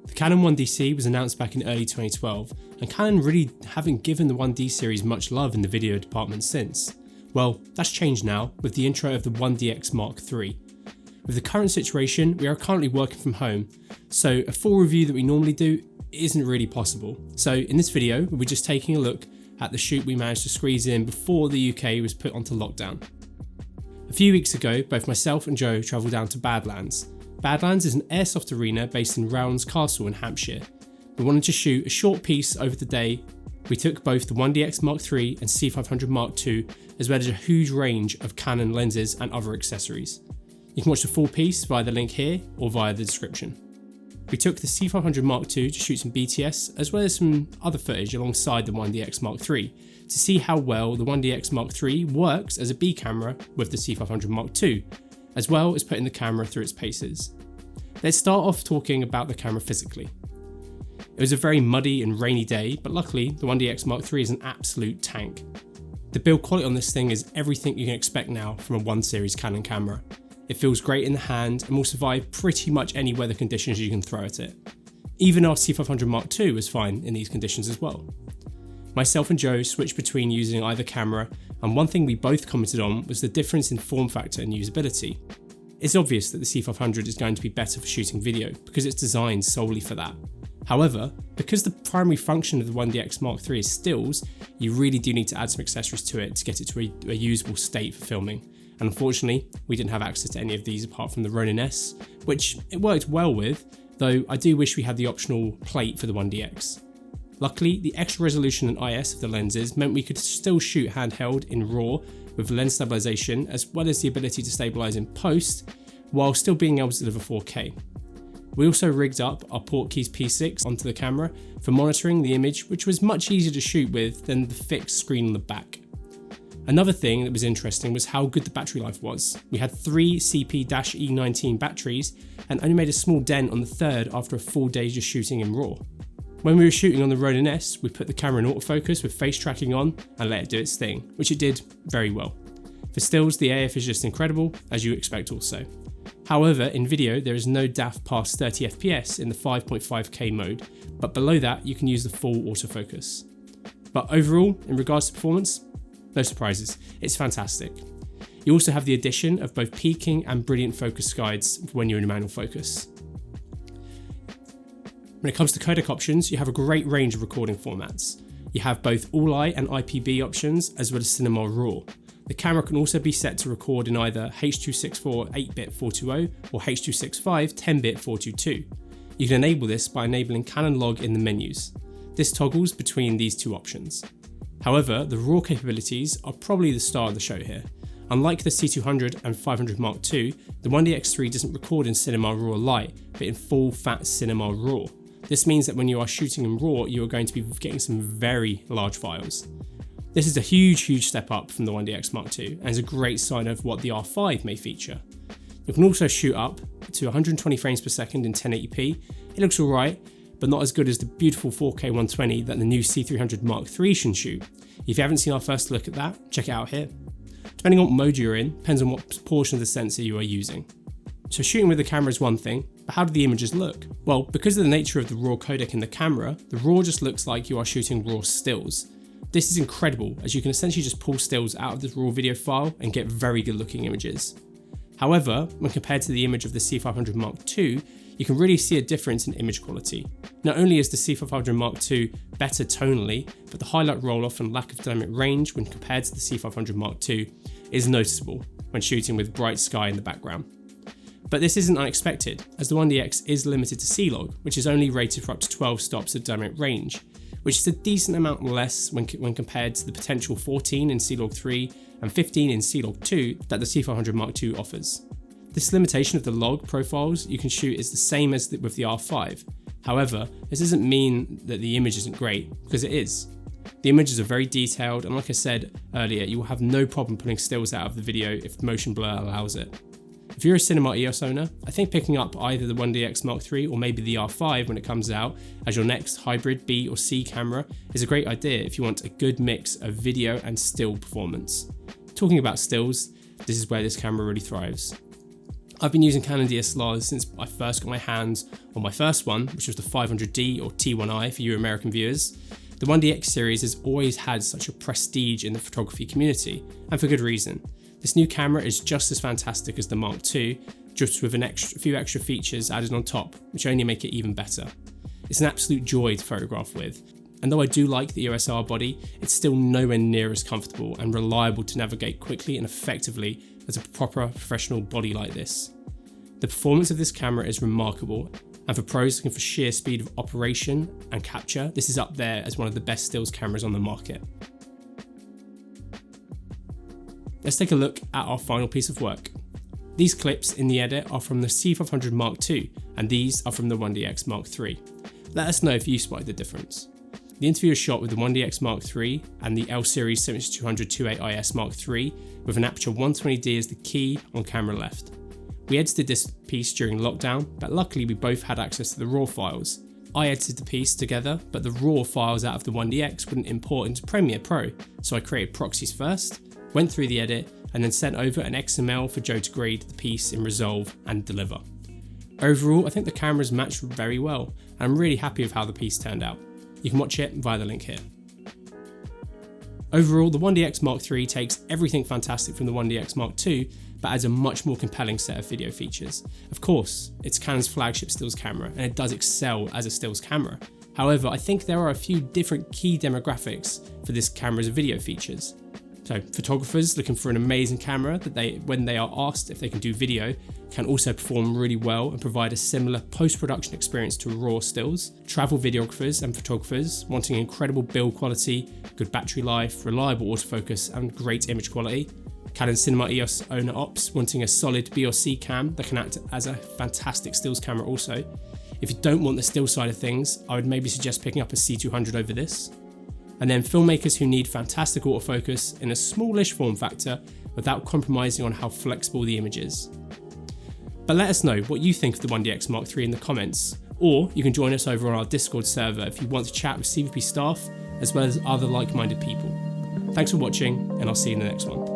The Canon 1DXIII was announced back in early 2012, and Canon really haven't given the 1D series much love in the video department since. Well, that's changed now with the intro of the 1DX Mark III. With the current situation, we are currently working from home, so a full review that we normally do isn't really possible. So in this video, we'll be just taking a look at the shoot we managed to squeeze in before the UK was put onto lockdown. A few weeks ago, both myself and Joe travelled down to Badlands. Badlands is an airsoft arena based in Rounds Castle in Hampshire. We wanted to shoot a short piece over the day. We took both the 1DX Mark III and C500 Mark II, as well as a huge range of Canon lenses and other accessories. You can watch the full piece via the link here or via the description. We took the C500 Mark II to shoot some BTS, as well as some other footage alongside the 1DX Mark III to see how well the 1DX Mark III works as a B camera with the C500 Mark II, as well as putting the camera through its paces. Let's start off talking about the camera physically. It was a very muddy and rainy day, but luckily the 1DX Mark III is an absolute tank. The build quality on this thing is everything you can expect now from a 1 series Canon camera. It feels great in the hand and will survive pretty much any weather conditions you can throw at it. Even our C500 Mark II was fine in these conditions as well. Myself and Joe switched between using either camera, and one thing we both commented on was the difference in form factor and usability. It's obvious that the C500 is going to be better for shooting video because it's designed solely for that. However, because the primary function of the 1DX Mark III is stills, you really do need to add some accessories to it to get it to a usable state for filming. And unfortunately, we didn't have access to any of these apart from the Ronin S, which it worked well with, though I do wish we had the optional plate for the 1DX. Luckily, the extra resolution and IS of the lenses meant we could still shoot handheld in RAW with lens stabilization, as well as the ability to stabilize in post, while still being able to deliver 4K. We also rigged up our Portkeys P6 onto the camera for monitoring the image, which was much easier to shoot with than the fixed screen on the back. Another thing that was interesting was how good the battery life was. We had 3 CP-E19 batteries and only made a small dent on the third after a full day just shooting in RAW. When we were shooting on the Ronin S, we put the camera in autofocus with face tracking on and let it do its thing, which it did very well. For stills, the AF is just incredible, as you expect also. However, in video, there is no DAF past 30 FPS in the 5.5K mode, but below that, you can use the full autofocus. But overall, in regards to performance, no surprises, it's fantastic. You also have the addition of both peaking and brilliant focus guides when you're in manual focus. When it comes to codec options, you have a great range of recording formats. You have both All-I and IPB options, as well as Cinema RAW. The camera can also be set to record in either H.264 8-bit 420 or H.265 10-bit 422. You can enable this by enabling Canon Log in the menus. This toggles between these two options. However, the RAW capabilities are probably the star of the show here. Unlike the C200 and 500 Mark II, the 1DX3 doesn't record in Cinema RAW Lite, but in full fat Cinema RAW. This means that when you are shooting in RAW, you are going to be getting some very large files. This is a huge step up from the 1DX Mark II and is a great sign of what the R5 may feature. You can also shoot up to 120 frames per second in 1080p. It looks alright, but not as good as the beautiful 4K 120 that the new C300 Mark III should shoot. If you haven't seen our first look at that, check it out here. Depending on what mode you're in, depends on what portion of the sensor you are using. So shooting with the camera is one thing, but how do the images look? Well, because of the nature of the RAW codec in the camera, the RAW just looks like you are shooting RAW stills. This is incredible, as you can essentially just pull stills out of the RAW video file and get very good looking images. However, when compared to the image of the C500 Mark II, you can really see a difference in image quality. Not only is the C500 Mark II better tonally, but the highlight roll-off and lack of dynamic range when compared to the C500 Mark II is noticeable when shooting with bright sky in the background. But this isn't unexpected, as the 1DX is limited to C-Log, which is only rated for up to 12 stops of dynamic range, which is a decent amount less when compared to the potential 14 in C-Log 3 and 15 in C-Log 2 that the C500 Mark II offers. This limitation of the log profiles you can shoot is the same as with the R5. However, this doesn't mean that the image isn't great, because it is. The images are very detailed, and like I said earlier, you will have no problem pulling stills out of the video if motion blur allows it. If you're a Cinema EOS owner, I think picking up either the 1DX Mark III or maybe the R5 when it comes out as your next hybrid B or C camera is a great idea if you want a good mix of video and still performance. Talking about stills, this is where this camera really thrives. I've been using Canon DSLRs since I first got my hands on my first one, which was the 500D or T1i for you American viewers, the 1DX series has always had such a prestige in the photography community, and for good reason. This new camera is just as fantastic as the Mark II, just with a few extra features added on top, which only make it even better. It's an absolute joy to photograph with, and though I do like the EOS R body, it's still nowhere near as comfortable and reliable to navigate quickly and effectively as a proper professional body like this. The performance of this camera is remarkable, and for pros looking for sheer speed of operation and capture, this is up there as one of the best stills cameras on the market. Let's take a look at our final piece of work. These clips in the edit are from the C500 Mark II, and these are from the 1DX Mark III. Let us know if you spotted the difference. The interview is shot with the 1DX Mark III and the L series 7200 2.8 IS Mark III with an aperture 120D as the key on camera left. We edited this piece during lockdown, but luckily we both had access to the RAW files. I edited the piece together, but the RAW files out of the 1DX wouldn't import into Premiere Pro, so I created proxies first, went through the edit, and then sent over an XML for Joe to grade the piece in Resolve and deliver. Overall, I think the cameras matched very well, and I'm really happy with how the piece turned out. You can watch it via the link here. Overall, the 1DX Mark III takes everything fantastic from the 1DX Mark II, but adds a much more compelling set of video features. Of course, it's Canon's flagship stills camera, and it does excel as a stills camera. However, I think there are a few different key demographics for this camera's video features. So, photographers looking for an amazing camera that when they are asked if they can do video, can also perform really well and provide a similar post-production experience to RAW stills. Travel videographers and photographers wanting incredible build quality, good battery life, reliable autofocus, and great image quality. Canon Cinema EOS owner ops wanting a solid B or C cam that can act as a fantastic stills camera also. If you don't want the still side of things, I would maybe suggest picking up a C200 over this. And then filmmakers who need fantastic autofocus in a smallish form factor without compromising on how flexible the image is. But let us know what you think of the 1DX Mark III in the comments, or you can join us over on our Discord server if you want to chat with CVP staff as well as other like-minded people. Thanks for watching, and I'll see you in the next one.